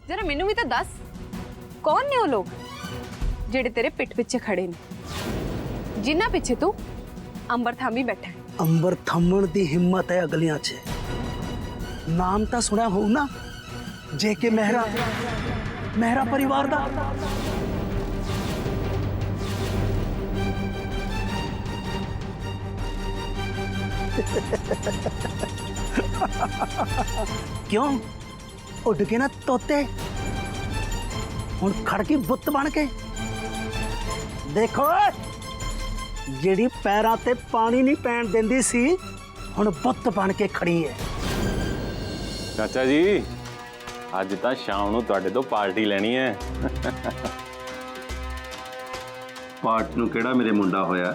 जरा मैनू भी तो दस, कौन ने वो लोग जेड़े तेरे पिठ पिछे खड़े ने, जिन्ना पिछे तू अंबर थामी बैठा है? अंबर थमण दी हिम्मत है अगलियां च। नाम तो सुना हो ना, जेके मेहरा, मेहरा परिवार दा। क्यों उड़ के ना तोते हुण खड़की बुत बन के देखो, जिहड़ी पैरां ते पानी नहीं पैण दिंदी सी हुण बुत बन के खड़ी है। चाचा जी अज तां शाम नूं तुहाडे तों पार्टी लैनी है। पार्टी नूं किहड़ा मेरे मुंडा होया?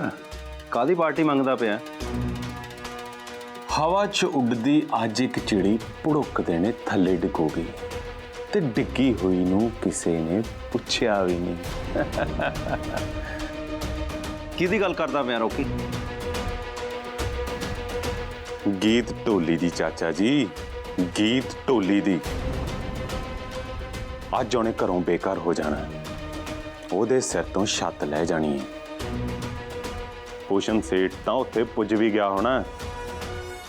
कादी पार्टी मंगदा पिया? हवा च उड़दी अज एक चिड़ी भुड़क देने थल्ले डिगोगी ते डिग्गी हुई नूं किसे ने पुछया भी नहीं। किहदी गल करदा मैं रोकी? गीत ढोली दी चाचा जी, गीत ढोली दी। अज उन्हें घरों बेकार हो जाना है, ओदे सिर तो छत लै जानी है। भूषण सेठ तां उत्थे पुज भी गया होना,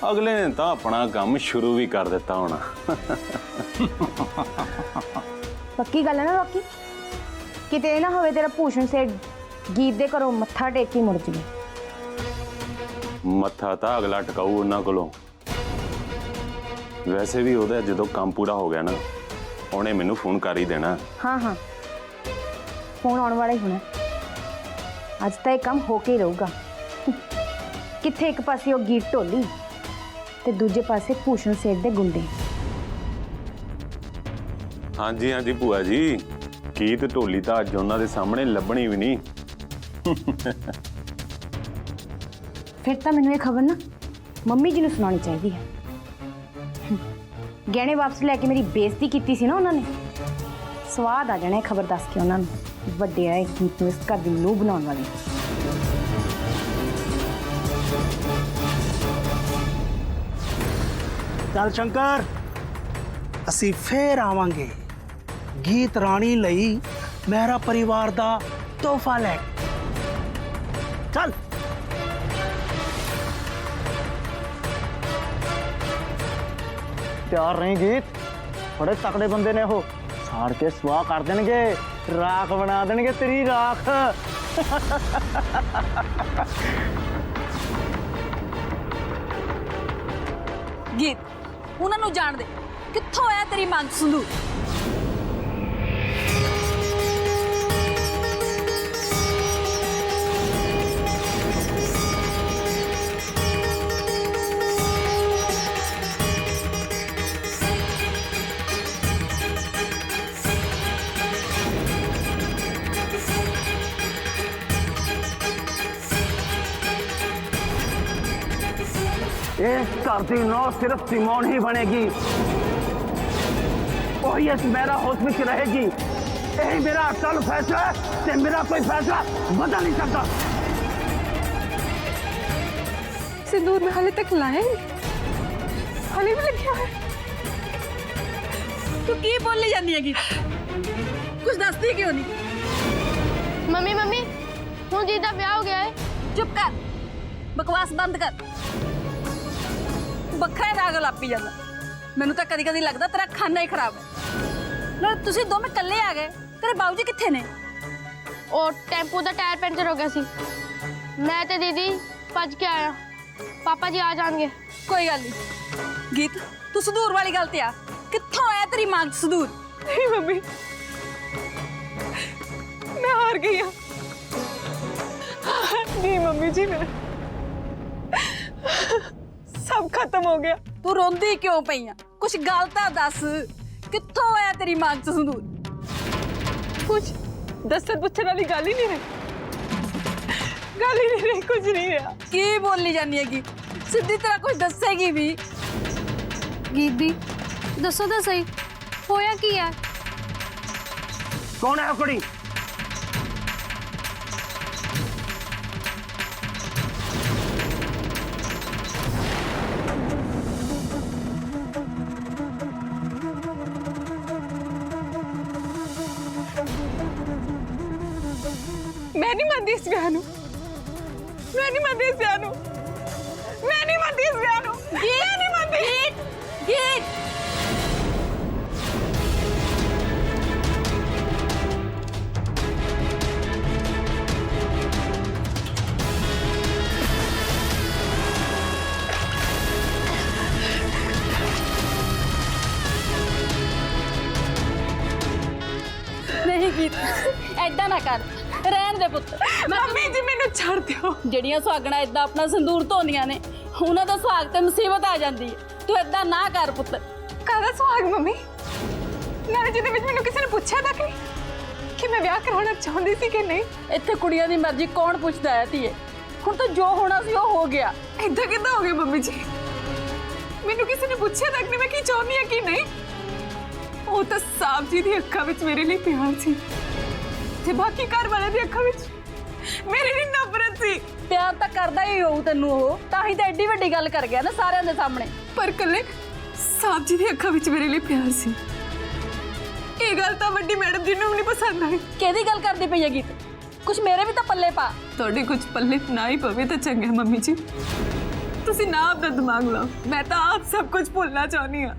अगले ने तो अपना काम शुरू भी कर दिता होना। पक्की गल है ना रॉकी, किते ना होवे तेरा भूषण सेठ गीत दे घरों मत्था टेक के मुड़ जाए। मत्था तो अगला टकाऊ उन्हां कोलों। वैसे भी ओहदा जदों काम पूरा हो गया ना, उन्हें मैनू फोन कर ही देना। हाँ हाँ, फोन आने वाला ही होना। अज तो यह काम होके ही रहूगा। किथे एक पासे वो गीत ढोली ते दूजे पासे भूषण सेठ दे गुंडे। हाँ जी भूआ जी, गीत ढोली तो अज उन्हां दे सामने लभनी भी नहीं। फिर तो मैनू ये खबर ना मम्मी जी ने सुनानी चाहिए है। गहने वापस लैके मेरी बेइज्जती की सी ना उन्होंने, स्वाद आ जाना खबर दस के उन्होंने वड्डे आए गीत इस घर की नूह बनाने वाले। चल शंकर, असी फिर आवांगे गीत राणी लई मेहरा परिवार दा तोहफा लै। चल प्यार नहीं गीत, बड़े तकड़े बंदे ने हो, साड़ के स्वाह कर देंगे, राख बना देंगे तेरी राख। गीत उन्होंने जान दे, कित्थों आया तेरी मंग संदूर? इस घर की नौ सिर्फ सिमोन ही बनेगी, वही इस मेरा होश में रहेगी। यही मेरा असल फैसला है, ते मेरा कोई फैसला बदल नहीं सकता। सिंदूर में हाले तक लाए हाले भी लगे है। तू की बोली जानी है गीत? कुछ दसती क्यों नहीं? मम्मी मम्मी हूँ जी का ब्याह हो गया है। चुप कर, बकवास बंद कर। बखरा राग लापी जाता। मैनू तो कदी कदी लगता तेरा खाना ही खराब है। ना तुसी दो में कल्ले आ गए, तेरे बाबूजी कित्थे ने? और टेंपू का टायर पंचर हो गया सी, मैं ते दीदी भज के आया। पापा जी आ जाएंगे। कोई गल नहीं। गीत तू संदूर वाली गल ते आ, कित्थों आया तेरी मांग च संदूर? नहीं मम्मी, मैं हार गई हूं। नहीं मम्मी जी, मैं सब खत्म हो गया। तू रोंदी क्यों पई आ? कुछ गल तां दस, कित्थों आया तेरी मांग च संदूर? कुछ दसन पुछण वाली गल ही नहीं रही, गल ही नहीं रही, कुछ नहीं रहा। की बोली जानी हैगी? सीधी तरह कुछ दसेगी भी? गीत दी दसो तो सही, होया की है? कौन है कुड़ी? मैं नहीं मानती इस ब्याह नूं। मैं नहीं मानती इस ब्याह नूं। मैं नहीं मानती इस ब्याह नूं। मैं नहीं मानती। गीत नहीं गीत ऐदा ना कर, रहन दे पुत्त। मम्मी जी मैनू छड़ दियो। ਜਿਹੜੀਆਂ ਸੁਹਾਗਣਾ ਇਦਾਂ ਆਪਣਾ ਸੰਦੂਰ ਧੋਂਦੀਆਂ ਨੇ ਉਹਨਾਂ ਦਾ ਸੁਹਾਗ ਤੇ ਮੁਸੀਬਤ ਆ ਜਾਂਦੀ ਹੈ। ਤੂੰ ਇਦਾਂ ਨਾ ਕਰ ਪੁੱਤ। ਕਾਹਦਾ ਸੁਹਾਗ ਮੰਮੀ? ਨਾਲੇ ਜਿਹਦੇ ਵਿੱਚ ਮੈਨੂੰ ਕਿਸੇ ਨੇ ਪੁੱਛਿਆ ਤਾਂ ਕਿ ਮੈਂ ਵਿਆਹ ਕਰਾਉਣਾ ਚਾਹੁੰਦੀ ਸੀ ਕਿ ਨਹੀਂ। ਇੱਥੇ ਕੁੜੀਆਂ ਦੀ ਮਰਜ਼ੀ ਕੌਣ ਪੁੱਛਦਾ ਹੈ ਧੀਏ? ਹੁਣ ਤਾਂ ਜੋ ਹੋਣਾ ਸੀ ਉਹ ਹੋ ਗਿਆ। ਇਦਾਂ ਕਿੱਦਾਂ ਹੋ ਗਿਆ ਮੰਮੀ ਜੀ? ਮੈਨੂੰ ਕਿਸੇ ਨੇ ਪੁੱਛਿਆ ਤੱਕ ਨਹੀਂ ਮੈਂ ਕੀ ਚਾਹੁੰਦੀ ਹਾਂ ਕੀ ਨਹੀਂ। ਉਹ ਤਾਂ ਸਾਹਿਬ ਜੀ ਦੀ ਅੱਖਾਂ ਵਿੱਚ ਮੇਰੇ ਲਈ ਪਿਆਰ ਸੀ ਤੇ ਬਾਕੀ ਘਰ ਵਾਲਿਆਂ ਦੀ ਅੱਖਾਂ ਵਿੱਚ ਮੇਰੇ ਲਈ ਨਫ਼ਰਤ ਸੀ। ਪਿਆਰ ਤਾਂ ਕਰਦਾ ਹੀ ਹੋਊ ਤੈਨੂੰ, ਉਹ ਤਾਂ ਹੀ ਤਾਂ ਐਡੀ ਵੱਡੀ ਗੱਲ ਕਰ ਗਿਆ ਨਾ ਸਾਰਿਆਂ ਦੇ ਸਾਹਮਣੇ। ਪਰ ਕੱਲੇ ਸਾਹਿਬ ਜੀ ਦੀ ਅੱਖਾਂ ਵਿੱਚ ਮੇਰੇ ਲਈ ਪਿਆਰ ਸੀ। ਇਹ ਗੱਲ ਤਾਂ ਵੱਡੀ ਮੈਡਮ ਜੀ ਨੂੰ ਵੀ ਨਹੀਂ ਪਸੰਦ ਆਈ। ਕਿਹਦੀ ਗੱਲ ਕਰਦੀ ਪਈ ਹੈ ਗੀਤ? ਕੁਛ ਮੇਰੇ ਵੀ ਤਾਂ ਪੱਲੇ ਪਾ। ਤੁਹਾਡੇ ਕੁਛ ਪੱਲੇ ਨਾ ਹੀ ਪਵੇ ਤਾਂ ਚੰਗਾ ਮੰਮੀ ਜੀ। ਤੁਸੀਂ ਨਾ ਆਪਣਾ ਦਿਮਾਗ ਲਾਓ। ਮੈਂ ਤਾਂ ਆਪ ਸਭ ਕੁਝ ਭੁੱਲਣਾ ਚਾਹੁੰਦੀ ਹਾਂ।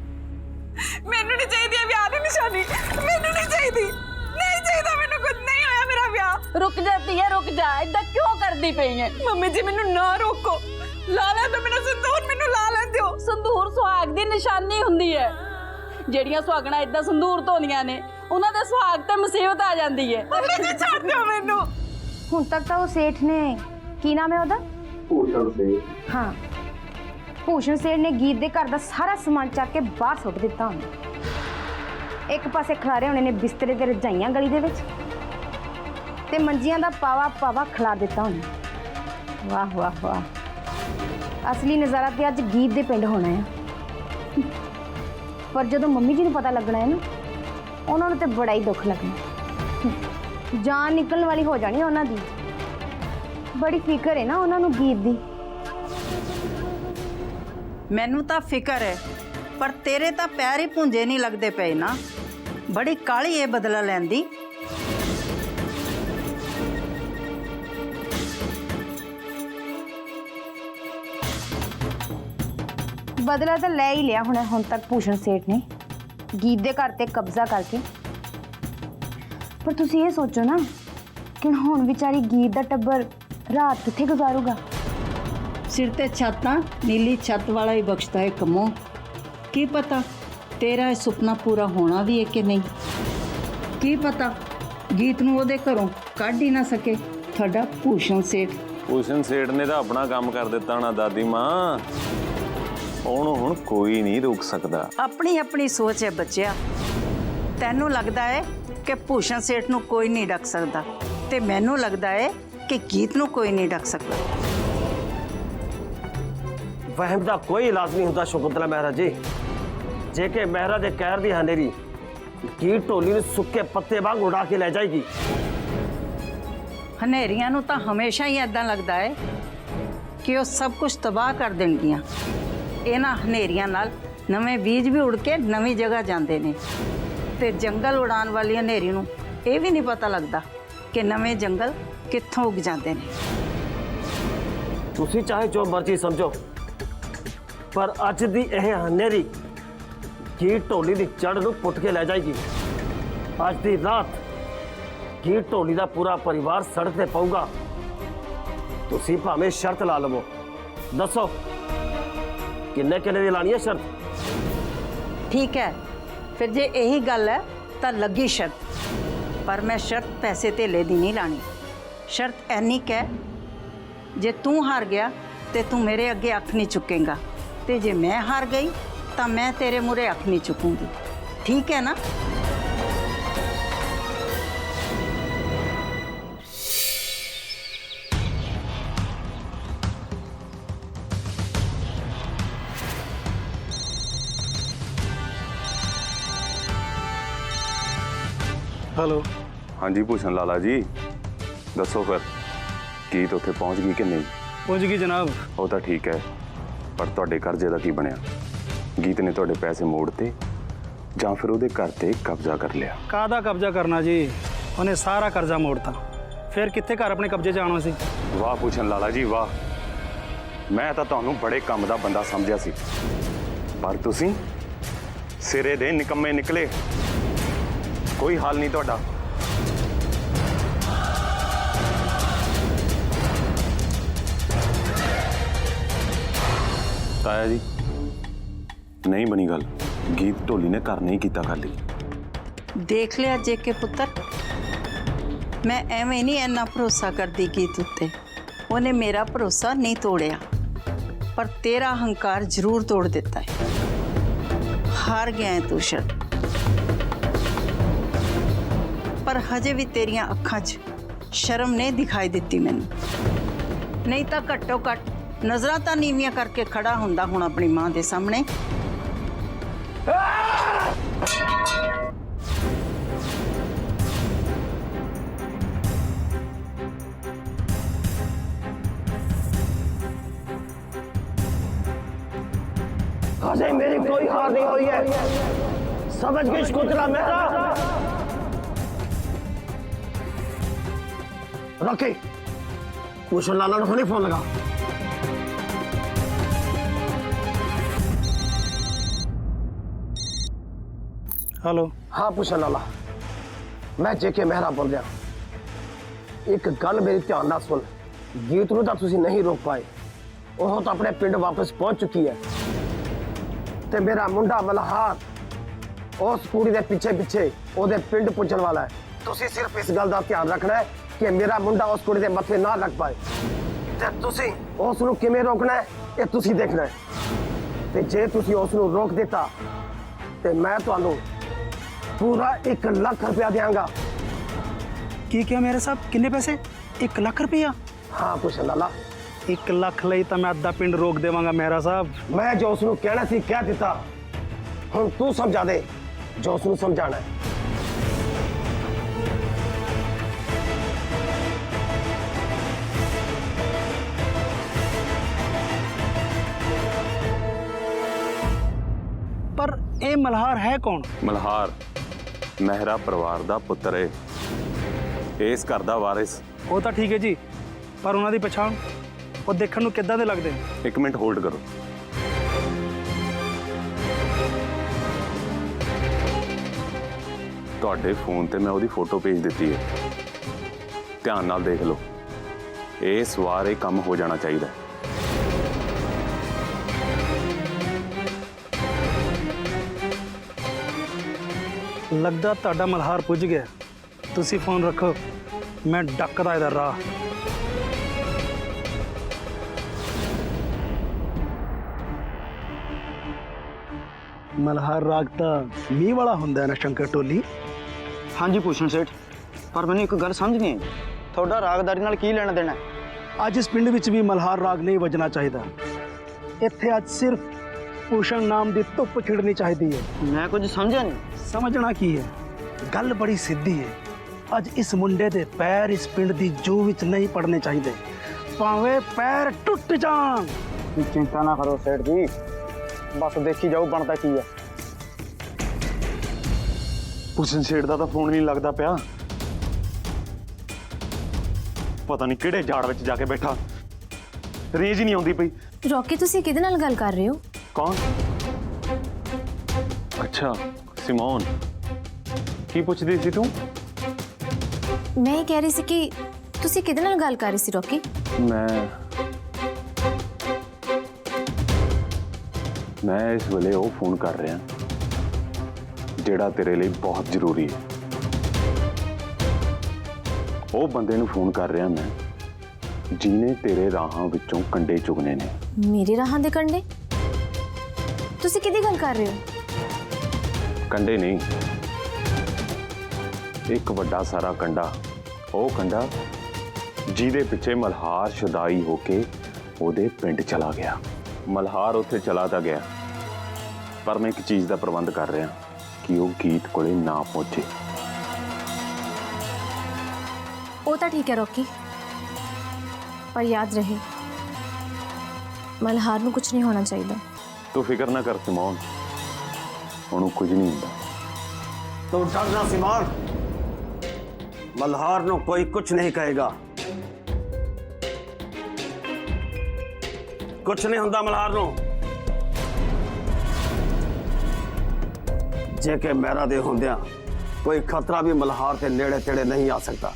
ਮੈਨੂੰ ਨਹੀਂ ਚਾਹੀਦੀ ਇਹ ਵਿਆਹ ਦੀ ਨਿਸ਼ਾਨੀ। ਮੈਨੂੰ ਨਹੀਂ ਚਾਹੀਦੀ। ਨਹੀਂ ਚਾਹੀਦਾ ਮੈਨੂੰ। ਕੁਝ ਨਹੀਂ ਹੋਇਆ ਮੇਰਾ ਵਿਆਹ। ਰੁਕ ਜਾਤੀ ਹੈ, ਰੁਕ ਜਾ। ਇਦਾਂ ਕਿਉਂ ਕਰਦੀ ਪਈ ਹੈ? ਮੰਮੀ ਜੀ ਮੈਨੂੰ ਨਾ ਰੋਕੋ। ਲਾ ਲੈ ਤਾਂ ਮੇਰਾ ਸੰਦੂਰ, ਮੈਨੂੰ ਲਾ ਲੈ ਦਿਓ। ਸੰਦੂਰ ਸੁਹਾਗ ਦੀ ਨਿਸ਼ਾਨੀ ਹੁੰਦੀ ਹੈ। ਜਿਹੜੀਆਂ ਸੁਹਾਗਣਾ ਇਦਾਂ ਸੰਦੂਰ ਧੋਂਦੀਆਂ ਨੇ ਉਹਨਾਂ ਦੇ ਸੁਹਾਗ ਤੇ ਮੁਸੀਬਤ ਆ ਜਾਂਦੀ ਹੈ। ਮੰਮੀ ਜੀ ਛੱਡ ਦਿਓ ਮੈਨੂੰ। ਹੁਣ ਤੱਕ ਤਾਂ ਉਹ ਸੇਠ ਨੇ, ਕੀ ਨਾਮ ਹੈ ਉਹਦਾ? ਭੂਸ਼ਣ ਸੇਠ। ਹਾਂ, ਭੂਸ਼ਣ ਸੇਠ ਨੇ ਗੀਤ ਦੇ ਘਰ ਦਾ ਸਾਰਾ ਸਮਾਨ ਚੱਕ ਕੇ ਬਾਹਰ ਸੁੱਟ ਦਿੱਤਾ ਉਹਨੇ। ਇੱਕ ਪਾਸੇ ਖਿਲਾਰੇ ਹੋਣੇ ਨੇ ਬਿਸਤਰੇ ਤੇ ਰਜਾਈਆਂ ਗਲੀ ਦੇ ਵਿੱਚ, ਤੇ ਮੰਜੀਆਂ ਦਾ ਪਾਵਾ ਖਿਲਾਰ ਦਿੱਤਾ ਉਹਨੇ। ਵਾਹ ਵਾਹ ਵਾਹ, ਅਸਲੀ ਨਜ਼ਾਰਾ ਤੇ ਅੱਜ ਗੀਤ ਦੇ ਪਿੰਡ ਹੋਣਾ ਹੈ। ਪਰ ਜਦੋਂ ਮੰਮੀ ਜੀ ਨੂੰ ਪਤਾ ਲੱਗਣਾ ਹੈ ਨਾ, ਉਹਨਾਂ ਨੂੰ ਤੇ ਬੜਾ ਹੀ ਦੁੱਖ ਲੱਗਣਾ। ਜਾਨ ਨਿਕਲਣ ਵਾਲੀ ਹੋ ਜਾਣੀ ਉਹਨਾਂ ਦੀ। ਬੜੀ ਫਿਕਰ ਹੈ ਨਾ ਉਹਨਾਂ ਨੂੰ ਗੀਤ ਦੀ। ਮੈਨੂੰ ਤਾਂ ਫਿਕਰ ਹੈ, ਪਰ ਤੇਰੇ ਤਾਂ ਪੈਰ ਹੀ ਪੁੰਝੇ ਨਹੀਂ ਲੱਗਦੇ ਪਏ ਨਾ। ਬੜੀ ਕਾਲੀ ਇਹ ਬਦਲਾ ਲੈਂਦੀ। ਬਦਲਾ ਤਾਂ ਲੈ ਹੀ ਲਿਆ ਹੁਣ ਤੱਕ ਭੂਸ਼ਣ ਸੇਠ ਨੇ ਗੀਤ ਦੇ ਘਰ ਤੇ ਕਬਜ਼ਾ ਕਰਕੇ। ਪਰ ਤੁਸੀਂ ਇਹ ਸੋਚੋ ਨਾ ਕਿ ਹੁਣ ਵਿਚਾਰੀ ਗੀਤ ਦਾ ਟੱਬਰ ਰਾਤ ਕਿੱਥੇ ਗੁਜ਼ਾਰੂਗਾ? ਸਿਰ ਤੇ ਛਾਤਾਂ ਨੀਲੀ ਛੱਤ ਵਾਲਾ ਹੀ ਬਖਸ਼ਦਾ ਹੈ ਕੰਮੋਂ। ਕੀ ਪਤਾ ਤੇਰਾ ਇਹ ਸੁਪਨਾ ਪੂਰਾ ਹੋਣਾ ਵੀ ਹੈ ਕਿ ਨਹੀਂ। ਕੀ ਪਤਾ ਗੀਤ ਨੂੰ ਉਹਦੇ ਘਰੋਂ ਕੱਢ ਹੀ ਨਾ ਸਕੇ ਤੁਹਾਡਾ ਭੂਸ਼ਣ ਸੇਠ। ਭੂਸ਼ਣ ਸੇਠ ਨੇ ਤਾਂ ਆਪਣਾ ਕੰਮ ਕਰ ਦਿੱਤਾ ਨਾ ਦਾਦੀ ਮਾਂ। ਉਹਨੂੰ ਹੁਣ ਕੋਈ ਨਹੀਂ ਰੋਕ ਸਕਦਾ। ਆਪਣੀ ਆਪਣੀ ਸੋਚ ਹੈ ਬੱਚਿਆ। ਤੈਨੂੰ ਲੱਗਦਾ ਹੈ ਕਿ ਭੂਸ਼ਣ ਸੇਠ ਨੂੰ ਕੋਈ ਨਹੀਂ ਡੱਕ ਸਕਦਾ, ਤੇ ਮੈਨੂੰ ਲੱਗਦਾ ਹੈ ਕਿ ਗੀਤ ਨੂੰ ਕੋਈ ਨਹੀਂ ਡੱਕ ਸਕਦਾ। ਵਹਿਮ ਦਾ ਕੋਈ ਇਲਾਜ ਨਹੀਂ ਹੁੰਦਾ ਸ਼ੁਕਰਤਲਾ ਮਹਿਰਾ ਜੀ। ਜੇ ਕਿ ਮਹਿਰਾ ਦੇ ਕਹਿਰ ਦੀ ਹਨੇਰੀ ਕੀ ਢੋਲੀ ਨੂੰ ਸੁੱਕੇ ਪੱਤੇ ਵਾਂਗ ਉਡਾ ਕੇ ਲੈ ਜਾਏਗੀ। ਹਨੇਰੀਆਂ ਨੂੰ ਤਾਂ ਹਮੇਸ਼ਾ ਹੀ ਐਦਾਂ ਲੱਗਦਾ ਹੈ ਕਿ ਉਹ ਸਭ ਕੁਝ ਤਬਾਹ ਕਰ ਦੇਣਗੀਆਂ। ਇਹਨਾਂ ਹਨੇਰੀਆਂ ਨਾਲ ਨਵੇਂ ਬੀਜ ਵੀ ਉੜ ਕੇ ਨਵੀਂ ਜਗ੍ਹਾ ਜਾਂਦੇ ਨੇ, ਤੇ ਜੰਗਲ ਉਡਾਣ ਵਾਲੀ ਹਨੇਰੀ ਨੂੰ ਇਹ ਵੀ ਨਹੀਂ ਪਤਾ ਲੱਗਦਾ ਕਿ ਨਵੇਂ ਜੰਗਲ ਕਿੱਥੋਂ ਉਗ ਜਾਂਦੇ ਨੇ। ਤੁਸੀਂ ਚਾਹੇ ਜੋ ਮਰਜ਼ੀ ਸਮਝੋ, ਪਰ ਅੱਜ ਦੀ ਇਹ ਹਨੇਰੀ ਕੀ ਢੋਲੀ ਦੀ ਜੜ ਨੂੰ ਪੁੱਟ ਕੇ ਲੈ ਜਾਏਗੀ। ਅੱਜ ਦੀ ਰਾਤ ਕੀ ਢੋਲੀ ਦਾ ਪੂਰਾ ਪਰਿਵਾਰ ਸੜਕ ਤੇ ਪਊਗਾ। ਤੁਸੀਂ ਭਾਵੇਂ ਸ਼ਰਤ ਲਾ ਲਵੋ। ਦੱਸੋ ਕਿੰਨੇ ਦੀ ਲਾਣੀ ਹੈ ਸ਼ਰਤ? ਠੀਕ ਹੈ, ਫਿਰ ਜੇ ਇਹੀ ਗੱਲ ਹੈ ਤਾਂ ਲੱਗੀ ਸ਼ਰਤ। ਪਰ ਮੈਂ ਸ਼ਰਤ ਪੈਸੇ ਧੇਲੇ ਦੀ ਨਹੀਂ ਲਾਣੀ। ਸ਼ਰਤ ਐਨੀ ਕਹਿ, ਜੇ ਤੂੰ ਹਾਰ ਗਿਆ ਤੇ ਤੂੰ ਮੇਰੇ ਅੱਗੇ ਅੱਖ ਨਹੀਂ ਚੁੱਕੇਗਾ, ਤੇ ਜੇ ਮੈਂ ਹਾਰ ਗਈ ਤਾਂ ਮੈਂ ਤੇਰੇ ਮੂਹਰੇ ਅੱਖ ਨਹੀਂ ਚੁੱਕੂੰਗੀ। ਠੀਕ ਹੈ ਨਾ? हेलो। हाँ जी भूषण लाला जी, दसो फिर गीत उत्थे पहुंच गई कि नहीं? पहुंच गई जनाब। वो तो ठीक है, पर तुहाडे कर्जे दा की बनया? गीत ने तुहाडे पैसे मोड़ते जां फिर उहदे घर ते कब्जा कर लिया? काहदा कब्जा करना जी, उन्हें सारा कर्जा मोड़ता। ਫਿਰ ਕਿੱਥੇ ਘਰ ਆਪਣੇ ਕਬਜ਼ੇ 'ਚ ਆਉਣਾ ਸੀ? ਵਾਹ ਪੁੱਛਣ ਲਾਲਾ ਜੀ ਵਾਹ, ਮੈਂ ਤਾਂ ਤੁਹਾਨੂੰ ਬੜੇ ਕੰਮ ਦਾ ਬੰਦਾ ਸਮਝਿਆ ਸੀ, ਪਰ ਤੁਸੀਂ ਸਿਰੇ ਦੇ ਨਿਕੰਮੇ ਨਿਕਲੇ। ਕੋਈ ਹਾਲ ਨਹੀਂ ਤੁਹਾਡਾ। ਤਾਇਆ ਜੀ ਨਹੀਂ ਬਣੀ ਗੱਲ, ਗੀਤ ਢੋਲੀ ਨੇ ਘਰ ਨਹੀਂ ਕੀਤਾ ਗੱਲ ਹੀ। ਦੇਖ ਲਿਆ ਜੇਕੇ ਪੁੱਤਰ, ਮੈਂ ਐਵੇਂ ਨਹੀਂ ਇੰਨਾ ਭਰੋਸਾ ਕਰਦੀ ਗੀਤ ਉੱਤੇ। ਉਹਨੇ ਮੇਰਾ ਭਰੋਸਾ ਨਹੀਂ ਤੋੜਿਆ, ਪਰ ਤੇਰਾ ਹੰਕਾਰ ਜ਼ਰੂਰ ਤੋੜ ਦਿੱਤਾ ਹੈ। ਹਾਰ ਗਿਆ ਹੈ ਤੂੰ ਸ਼ਰਤ, ਪਰ ਹਜੇ ਵੀ ਤੇਰੀਆਂ ਅੱਖਾਂ 'ਚ ਸ਼ਰਮ ਨਹੀਂ ਦਿਖਾਈ ਦਿੱਤੀ ਮੈਨੂੰ। ਨਹੀਂ ਤਾਂ ਘੱਟੋ ਘੱਟ ਨਜ਼ਰਾਂ ਤਾਂ ਨੀਵੀਆਂ ਕਰਕੇ ਖੜਾ ਹੁੰਦਾ ਹੁਣ ਆਪਣੀ ਮਾਂ ਦੇ ਸਾਹਮਣੇ। अजय मेरी कोई हार नहीं हुई है, समझ गई इसको तेरा मेरा। रॉकी पूछो लाला ने नहीं फोन लगा। हेलो। हाँ पूछो लाला, मैं जेके मेहरा बोल रहा। एक गल मेरी ध्यान नाल सुन, गीत नूं तां तुसीं नहीं रोक पाए, ਉਹ ਤਾਂ ਆਪਣੇ ਪਿੰਡ ਵਾਪਸ ਪਹੁੰਚ ਚੁੱਕੀ ਹੈ ਤੇ ਮੇਰਾ ਮੁੰਡਾ ਮਲਹਾਰ ਉਸ ਕੁੜੀ ਦੇ ਪਿੱਛੇ ਪਿੱਛੇ ਉਹਦੇ ਪਿੰਡ ਪੁੱਜਣ ਵਾਲਾ ਹੈ। ਤੁਸੀਂ ਸਿਰਫ ਇਸ ਗੱਲ ਦਾ ਧਿਆਨ ਰੱਖਣਾ ਹੈ ਕਿ ਮੇਰਾ ਮੁੰਡਾ ਉਸ ਕੁੜੀ ਦੇ ਮੱਥੇ ਨਾ ਲੱਗ ਪਾਏ, ਤੇ ਤੁਸੀਂ ਉਸ ਨੂੰ ਕਿਵੇਂ ਰੋਕਣਾ ਹੈ ਇਹ ਤੁਸੀਂ ਦੇਖਣਾ ਹੈ। ਤੇ ਜੇ ਤੁਸੀਂ ਉਸ ਨੂੰ ਰੋਕ ਦਿੱਤਾ ਤੇ ਮੈਂ ਤੁਹਾਨੂੰ ਪੂਰਾ 1 ਲੱਖ ਰੁਪਇਆ ਦਿਆਂਗਾ। ਕੀ ਕਿਹਾ ਮੇਰੇ ਸਾਹਿਬ, ਕਿੰਨੇ ਪੈਸੇ? 1 ਲੱਖ ਰੁਪਇਆ? ਹਾਂ ਪੁੱਛ ਲਾਲਾ। 1 ਲੱਖ ਲਈ ਤਾਂ ਮੈਂ ਅੱਧਾ ਪਿੰਡ ਰੋਕ ਦੇਵਾਂਗਾ ਮਹਿਰਾ ਸਾਹਿਬ। ਮੈਂ ਜੋ ਉਸ ਨੂੰ ਕਹਿਣਾ ਸੀ ਕਹਿ ਦਿੱਤਾ, ਹੁਣ ਤੂੰ ਸਮਝਾ ਦੇ ਜੋ ਉਸ ਨੂੰ ਸਮਝਾਣਾ ਹੈ। ਪਰ ਇਹ ਮਲਹਾਰ ਹੈ ਕੌਣ? ਮਲਹਾਰ ਮਹਿਰਾ ਪਰਿਵਾਰ ਦਾ ਪੁੱਤਰ ਹੈ, ਇਸ ਘਰ ਦਾ ਵਾਰਿਸ। ਉਹ ਤਾਂ ਠੀਕ ਹੈ ਜੀ, ਪਰ ਉਹਨਾਂ ਦੀ ਪਛਾਣ, ਉਹ ਦੇਖਣ ਨੂੰ ਕਿੱਦਾਂ ਦੇ ਲੱਗਦੇ ਨੇ? 1 ਮਿੰਟ ਹੋਲਡ ਕਰੋ। ਤੁਹਾਡੇ ਫੋਨ ਤੇ ਮੈਂ ਉਹਦੀ ਫੋਟੋ ਭੇਜ ਦਿੱਤੀ ਹੈ, ਧਿਆਨ ਨਾਲ ਦੇਖ ਲਓ। ਇਸ ਵਾਰ ਇਹ ਕੰਮ ਹੋ ਜਾਣਾ ਚਾਹੀਦਾ। ਲੱਗਦਾ ਤੁਹਾਡਾ ਮਲਹਾਰ ਪੁੱਜ ਗਿਆ। ਤੁਸੀਂ ਫੋਨ ਰੱਖੋ, ਮੈਂ ਡੱਕਦਾ ਇਹਦਾ ਰਾਹ। ਮਲਹਾਰ ਰਾਗ ਤਾਂ ਮੀਂਹ ਵਾਲਾ ਹੁੰਦਾ ਹੈ ਨਾ ਸ਼ੰਕਰ ਟੋਲੀ? ਹਾਂਜੀ ਭੂਸ਼ਣ ਸੇਠ, ਪਰ ਮੈਨੂੰ ਇੱਕ ਗੱਲ ਸਮਝ ਨਹੀਂ ਆਈ, ਤੁਹਾਡਾ ਰਾਗਦਾਰੀ ਨਾਲ ਕੀ ਲੈਣਾ ਦੇਣਾ? ਅੱਜ ਇਸ ਪਿੰਡ ਵਿੱਚ ਵੀ ਮਲਹਾਰ ਰਾਗ ਨਹੀਂ ਵੱਜਣਾ ਚਾਹੀਦਾ। ਇੱਥੇ ਅੱਜ ਸਿਰਫ ਭੂਸ਼ਣ ਨਾਮ ਦੀ ਧੁੱਪ ਖਿੜਨੀ ਚਾਹੀਦੀ ਹੈ। ਮੈਂ ਕੁਝ ਸਮਝਿਆ ਨਹੀਂ। ਸਮਝਣਾ ਕੀ ਹੈ, ਗੱਲ ਬੜੀ ਸਿੱਧੀ ਹੈ। ਅੱਜ ਇਸ ਮੁੰਡੇ ਦੇ ਪੈਰ ਇਸ ਪਿੰਡ ਦੀ ਜੂਹ ਵਿੱਚ ਨਹੀਂ ਪੜਨੇ ਚਾਹੀਦੇ, ਭਾਵੇਂ ਪੈਰ ਟੁੱਟ ਜਾਣ। ਚਿੰਤਾ ਨਾ ਕਰੋ ਸੇਠ ਜੀ, ਬਸ ਦੇਖੀ ਜਾਓ ਬਣਦਾ ਕੀ ਹੈ। ਭੂਸ਼ਣ ਸੇਠ ਦਾ ਤਾਂ ਫੋਨ ਨਹੀਂ ਲੱਗਦਾ ਪਿਆ, ਪਤਾ ਨਹੀਂ ਕਿਹੜੇ ਝਾੜ ਵਿੱਚ ਜਾ ਕੇ ਬੈਠਾ, ਰੇਂਜ ਹੀ ਨਹੀਂ ਆਉਂਦੀ ਪਈ। ਰੌਕੀ, ਤੁਸੀਂ ਕਿਹਦੇ ਨਾਲ ਗੱਲ ਕਰ ਰਹੇ ਹੋ? ਕੌਣ? ਅੱਛਾ ਸਿਮੋਨ, ਕੀ ਪੁੱਛਦੀ ਸੀ ਤੂੰ? ਮੈਂ ਇਹ ਕਹਿ ਰਹੀ ਸੀ ਕਿ ਤੁਸੀਂ ਕਿਹਦੇ ਨਾਲ ਗੱਲ ਕਰ ਰਹੇ ਸੀ ਰੌਕੀ? ਮੈਂ ਇਸ ਵੇਲੇ ਉਹ ਫੋਨ ਕਰ ਰਿਹਾ ਜਿਹੜਾ ਤੇਰੇ ਲਈ ਬਹੁਤ ਜ਼ਰੂਰੀ ਹੈ। ਉਹ ਬੰਦੇ ਨੂੰ ਫੋਨ ਕਰ ਰਿਹਾ ਮੈਂ ਜਿਹਨੇ ਤੇਰੇ ਰਾਹਾਂ ਵਿੱਚੋਂ ਕੰਡੇ ਚੁਗਨੇ ਨੇ। ਮੇਰੇ ਰਾਹਾਂ ਦੇ ਕੰਡੇ? ਤੁਸੀਂ ਕਿਹਦੀ ਗੱਲ ਕਰ ਰਹੇ ਹੋ? ਕੰਡੇ ਨਹੀਂ, ਇੱਕ ਵੱਡਾ ਸਾਰਾ ਕੰਡਾ। ਉਹ ਕੰਡਾ ਜਿਹਦੇ ਪਿੱਛੇ ਮਲਹਾਰ ਸ਼ੁਦਾਈ ਹੋ ਕੇ ਉਹਦੇ ਪਿੰਡ ਚਲਾ ਗਿਆ। ਮਲਹਾਰ ਉੱਥੇ ਚਲਾ ਤਾਂ ਗਿਆ, ਪਰ ਮੈਂ ਇੱਕ ਚੀਜ਼ ਦਾ ਪ੍ਰਬੰਧ ਕਰ ਰਿਹਾ ਕਿ ਉਹ ਗੀਤ ਕੋਲੇ ਨਾ ਪਹੁੰਚੇ। ਉਹ ਤਾਂ ਠੀਕ ਹੈ ਰੌਕੀ, ਪਰ ਯਾਦ ਰਹੇ ਮਲਹਾਰ ਨੂੰ ਕੁਝ ਨਹੀਂ ਹੋਣਾ ਚਾਹੀਦਾ। ਤੂੰ ਫਿਕਰ ਨਾ ਕਰ ਸਿਮੋਨ, ਉਹਨੂੰ ਕੁਝ ਨਹੀਂ ਹੁੰਦਾ। ਤੂੰ ਡਰ ਨਾ ਸਿਮੋਨ, मल्हार नो कोई कुछ नहीं कहेगा। कुछ नहीं हुंदा मल्हार नो। जेके मेरा दे हुंदिया कोई खतरा भी मल्हार के नेड़े तेड़े नहीं आ सकता।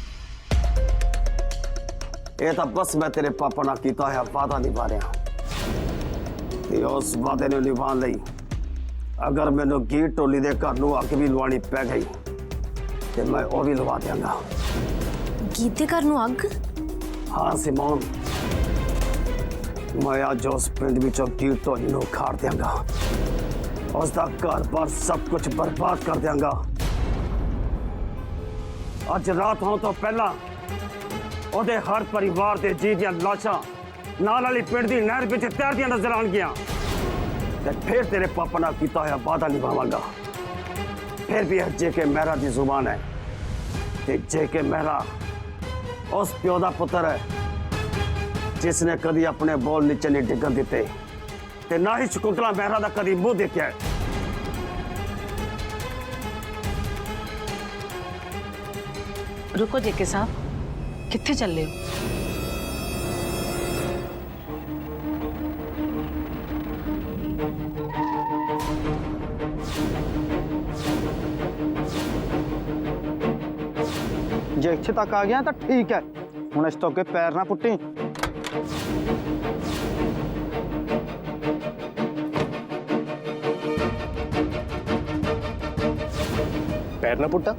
ये तो बस मैं तेरे पापा ना कीता है वादा निभा रहा। ते उस वादे ने निभान लई अगर मैनू गीत टोली दे घर नू अग भी लवानी पै गई ते मैं वो भी लवा देंगा। गीत दे घर नू अग? हाँ सिमोन, मैं अज उस पिंड विचों गीत टोली नू उखाड़ देंगा। उसका घर बार सब कुछ बर्बाद कर देंगा। अज रात होने तो पहला ओदे हर परिवार के जी दियां लाशां नाल वाली पिंड दी नहर विच तैरदियां नजर आउणगियां ते फिर तेरे पापा नाल कीता होया वादा निभावांगा। फिर भी जेके मेहरा दी जुबान है ते जेके मेहरा उस प्यो दा पुत्र है जिसने कदी अपने बोल नीचे नहीं डिगन दिते ते ना ही शकुंतला मेहरा दा कदी मुंह देखिया है। रुको जेके साहब, कित्थे चले हो? जे इत्थे तक आ गया तो ठीक है, हुण इस तो अगे पैर ना पुट्टी। पैर ना पुट्टा?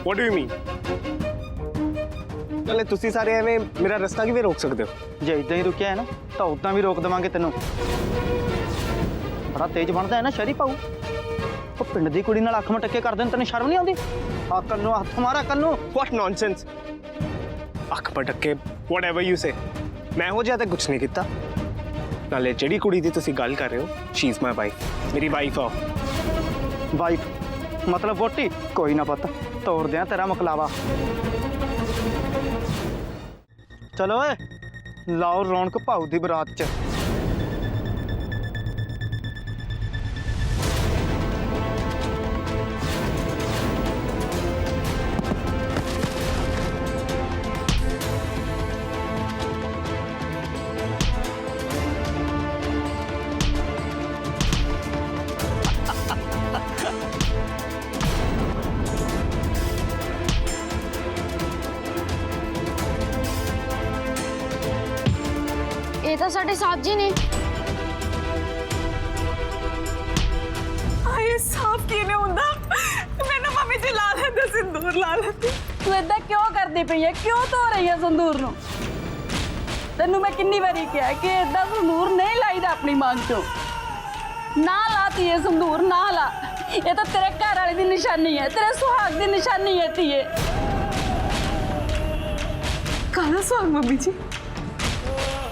What do you mean? चले तुसी सारे एवें मेरा रास्ता किवें रोक सकते हो? जे इदां ही रुकिया है ना तो उदां भी रोक देवांगे तेनों। बड़ा तेज बनता है ना शहरी पाऊ। वो पिंड दी कुड़ी नाल अख मटके कर देन, तैनूं शर्म नहीं आउंदी? अकल नूं हत्थ मारा अकल नूं। What nonsense? अख पटके whatever you say। मैं हो जाता कुछ नहीं कीता। नाले जेड़ी कुड़ी दी तुसी गल कर रहे हो, she is my wife। मेरी वाइफ हो। वाइफ मतलब वोटी? कोई ना पता, तोड़ दिया तेरा मकलावा। चलो ए, लाओ रौनक भाऊ दी बरात च। ये तो साढ़े साहब जी ने। ਹਾਏ ਸਾਫ ਕਿਨੇ ਹੁੰਦਾ ਮੈਨੂੰ ਮੰਮੀ ਜੀ ਲਾ ਲੈਂਦੇ ਸਿੰਦੂਰ ਲਾ ਲੈਂਦੇ। ਤੂੰ ਏਦਾਂ ਕਿਉਂ ਕਰਦੀ ਪਈ ਹੈ? ਕਿਉਂ ਧੋ ਰਹੀ ਹੈ ਸਿੰਦੂਰ ਨੂੰ? ਤੈਨੂੰ ਮੈਂ ਕਿੰਨੀ ਵਾਰੀ ਕਿਹਾ ਕਿ ਏਦਾਂ ਸਿੰਦੂਰ ਨਹੀਂ ਲਾਈਦਾ ਆਪਣੀ ਮੰਗ ਚੋਂ। ਨਾ ਲਾ ਧੀਏ ਸਿੰਦੂਰ, ਨਾ ਲਾ। ਇਹ ਤਾਂ ਤੇਰੇ ਘਰ ਵਾਲੇ ਦੀ ਨਿਸ਼ਾਨੀ ਹੈ, ਤੇਰੇ ਸੁਹਾਗ ਦੀ ਨਿਸ਼ਾਨੀ ਹੈ ਧੀਏ। ਕਾਹਦਾ ਸੁਹਾਗ ਮੰਮੀ ਜੀ?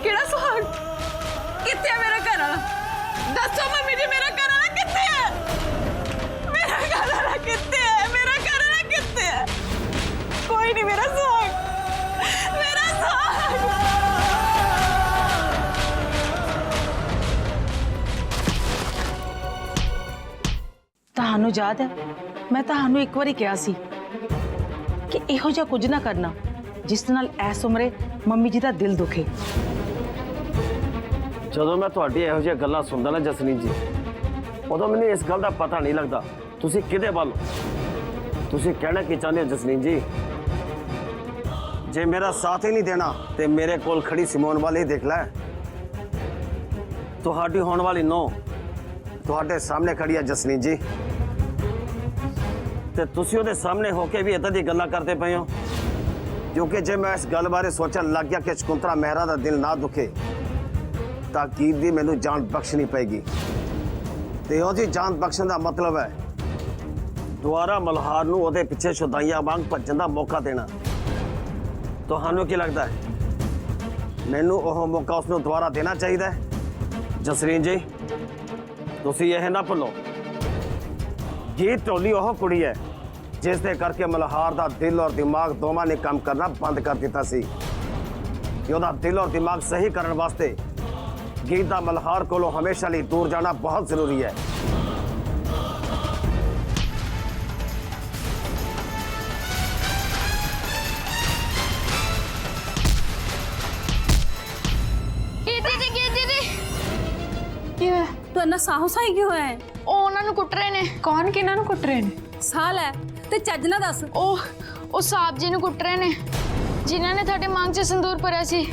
ਕਿਹੜਾ ਸੁਹਾਗ? ਕਿੱਥੇ ਹੈ ਮੇਰਾ ਘਰ ਵਾਲਾ? ਦੱਸੋ ਮੰਮੀ ਜੀ, ਮੇਰਾ ਘਰ ਵਾਲਾ ਕਿੱਥੇ ਹੈ? मेरा घर वाला कित्ते है? मेरा घर वाला कित्ते है? कोई नहीं, मेरा सुहाग, मेरा सुहाग। ਤੁਹਾਨੂੰ याद है मैं ਤੁਹਾਨੂੰ ਇੱਕ ਵਾਰੀ ਕਿਹਾ ਸੀ ਕਿ ਇਹੋ ਜਿਹਾ ਕੁਝ ਨਾ ਕਰਨਾ ਜਿਸ ਨਾਲ ਇਸ ਉਮਰੇ ਮੰਮੀ ਜੀ ਦਾ ਦਿਲ ਦੁਖੇ। ਜਦੋਂ ਮੈਂ ਤੁਹਾਡੀ ਇਹੋ ਜਿਹੀਆਂ ਗੱਲਾਂ ਸੁਣਦਾ ਨਾ ਜਸਨੀਤ ਜੀ, ਉਦੋਂ ਮੈਨੂੰ ਇਸ ਗੱਲ ਦਾ ਪਤਾ ਨਹੀਂ ਲੱਗਦਾ ਤੁਸੀਂ ਕਿਹਦੇ ਵੱਲ ਹੋ। ਤੁਸੀਂ ਕਹਿਣਾ ਕੀ ਚਾਹੁੰਦੇ ਹੋ ਜਸਨੀਤ ਜੀ? ਜੇ ਮੇਰਾ ਸਾਥ ਹੀ ਨਹੀਂ ਦੇਣਾ ਤੇ ਮੇਰੇ ਕੋਲ ਖੜੀ ਸਿਮੋਨ ਵਾਲੇ ਹੀ ਦੇਖ ਲੈ। ਤੁਹਾਡੀ ਹੋਣ ਵਾਲੀ ਨੋ ਤੁਹਾਡੇ ਸਾਹਮਣੇ ਖੜੀ ਹੈ ਜਸਨੀਤ ਜੀ, ਤੇ ਤੁਸੀਂ ਉਹਦੇ ਸਾਹਮਣੇ ਹੋ ਕੇ ਵੀ ਇਦਾਂ ਦੀ ਗੱਲਾਂ ਕਰਦੇ ਪਏ ਹੋ। ਕਿਉਂਕਿ ਜੇ ਮੈਂ ਇਸ ਗੱਲ ਬਾਰੇ ਸੋਚਣ ਲੱਗ ਗਿਆ ਕਿ ਸ਼ਕੁੰਤਲਾ ਮਹਿਰਾ ਦਾ ਦਿਲ ਨਾ ਦੁਖੇ ਤਾਂ ਗੀਤ ਦੀ ਮੈਨੂੰ ਜਾਨ ਬਖਸ਼ਣੀ ਪਏਗੀ। ਤੇ ਉਹਦੀ ਜਾਨ ਬਖਸ਼ਣ ਦਾ ਮਤਲਬ ਹੈ ਦੁਆਰਾ ਮਲਹਾਰ ਨੂੰ ਉਹਦੇ ਪਿੱਛੇ ਸ਼ੁਦਾਈਆਂ ਵਾਂਗ ਭੱਜਣ ਦਾ ਮੌਕਾ ਦੇਣਾ। ਤੁਹਾਨੂੰ ਕੀ ਲੱਗਦਾ ਹੈ ਮੈਨੂੰ ਉਹ ਮੌਕਾ ਉਸ ਨੂੰ ਦੁਬਾਰਾ ਦੇਣਾ ਚਾਹੀਦਾ ਹੈ? ਜਸਰੀਨ ਜੀ, ਤੁਸੀਂ ਇਹ ਨਾ ਭੁੱਲੋ, ਗੀਤ ਢੋਲੀ ਉਹ ਕੁੜੀ ਹੈ ਜਿਸ ਦੇ ਕਰਕੇ ਮਲਹਾਰ ਦਾ ਦਿਲ ਔਰ ਦਿਮਾਗ ਦੋਵਾਂ ਨੇ ਕੰਮ ਕਰਨਾ ਬੰਦ ਕਰ ਦਿੱਤਾ ਸੀ। ਕਿ ਉਹਦਾ ਦਿਲ ਔਰ ਦਿਮਾਗ ਸਹੀ ਕਰਨ ਵਾਸਤੇ गीत का मल्हार को हमेशा लिए दूर जाना बहुत जरूरी है। ਇੰਨਾ ਸਾਹੋ ਸਾਈ ਕਿਉਂ ਹੋਇਆ ਹੈ? ਉਹ ਉਹਨਾਂ ਨੂੰ ਕੁੱਟ ਰਹੇ ਨੇ। ਕੌਣ ਕਿਹਨਾਂ ਨੂੰ ਕੁੱਟ ਰਹੇ ਨੇ? ਸਾਹ ਲੈ ਤੇ ਚੱਜ ਨਾ ਦੱਸ। ਉਹ ਸਾਹਿਬ ਜੀ ਨੂੰ ਕੁੱਟ ਰਹੇ ਨੇ, ਜਿਨ੍ਹਾਂ ਨੇ ਤੁਹਾਡੇ ਮੰਗ 'ਚ ਸੰਦੂਰ ਭਰਿਆ ਸੀ।